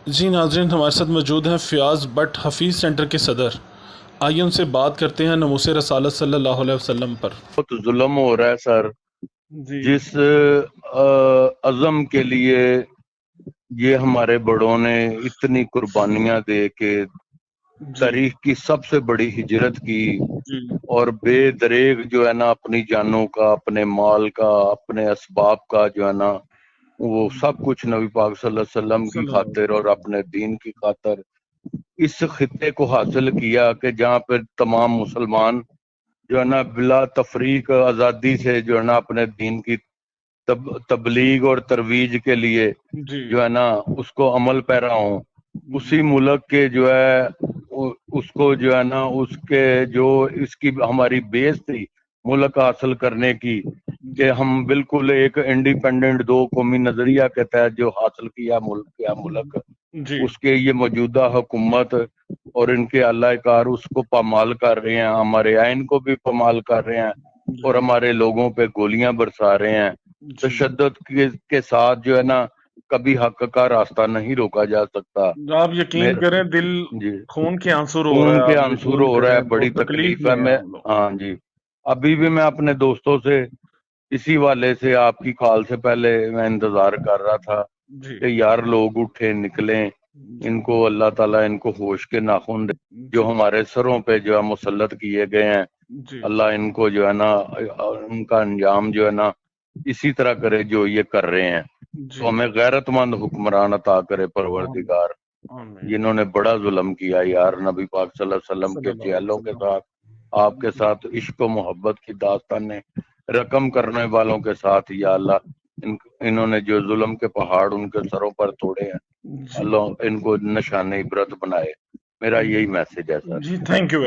جی ناظرین، ہمارے ساتھ موجود ہیں فیاض بٹ حفیظ سینٹر کے صدر۔ آئیے ان سے بات کرتے ہیں ناموس رسالت صلی اللہ علیہ وسلم پر۔ بہت ظلم ہو رہا ہے سر، جی جس عزم کے لیے یہ ہمارے بڑوں نے اتنی قربانیاں دے کے جی تاریخ کی سب سے بڑی ہجرت کی، جی اور بے دریغ جو ہے نا اپنی جانوں کا، اپنے مال کا، اپنے اسباب کا جو ہے نا وہ سب کچھ نبی پاک صلی اللہ علیہ وسلم کی صلی اللہ خاطر علیہ اور اپنے دین کی خاطر اس خطے کو حاصل کیا کہ جہاں پہ تمام مسلمان جو ہے نا بلا تفریق آزادی سے جو ہے نا اپنے دین کی تبلیغ اور ترویج کے لیے وسلم۔ جی جو ہے نا اس کو عمل پیرا ہوں۔ جی اسی ملک کے جو ہے اس کو جو ہے نا اس کے جو اس کی ہماری بیس تھی ملک حاصل کرنے کی، جی کہ ہم بالکل ایک انڈیپینڈنٹ دو قومی نظریہ کے تحت جو حاصل کیا ملک، جی اس کے یہ موجودہ حکومت اور ان کے اعلی کار اس کو پامال کر رہے ہیں، ہمارے آئین کو بھی پامال کر رہے ہیں اور جی ہمارے لوگوں پہ گولیاں برسا رہے ہیں۔ جی تشدد کے ساتھ جو ہے نا کبھی حق کا راستہ نہیں روکا جا سکتا۔ آپ یقین کریں، دل جی، خون کے آنسو رو رہا خون ہے، کے آپ آنسور یقین ہو رہا ہے، کریں، بڑی بہت تکلیف تکلیف ہے۔ میں ہیں میں ہم لوگ۔ ہاں جی، ابھی بھی میں اپنے دوستوں سے اسی والے سے آپ کی کال سے پہلے میں انتظار کر رہا تھا جی کہ یار لوگ اٹھے نکلیں، جی ان کو اللہ تعالیٰ ان کو ہوش کے ناخن دے، جو جی ہمارے سروں پہ جو ہے مسلط کیے گئے ہیں۔ جی اللہ ان کو جو ہے نا ان کا انجام جو ہے نا اسی طرح کرے جو یہ کر رہے ہیں، تو جی ہمیں غیرت مند حکمران عطا کرے آمین پروردگار، آمین جنہوں نے بڑا ظلم کیا یار نبی پاک صلی اللہ علیہ وسلم صلی کے اللہ علیہ چیلوں کے وسلم۔ ساتھ، آپ کے ساتھ عشق و محبت کی داستانیں رقم کرنے والوں کے ساتھ۔ یا اللہ انہوں نے جو ظلم کے پہاڑ ان کے سروں پر توڑے ہیں، جی اللہ ان کو نشان عبرت بنائے۔ میرا یہی میسج ہے سر۔ جی تھینک یو۔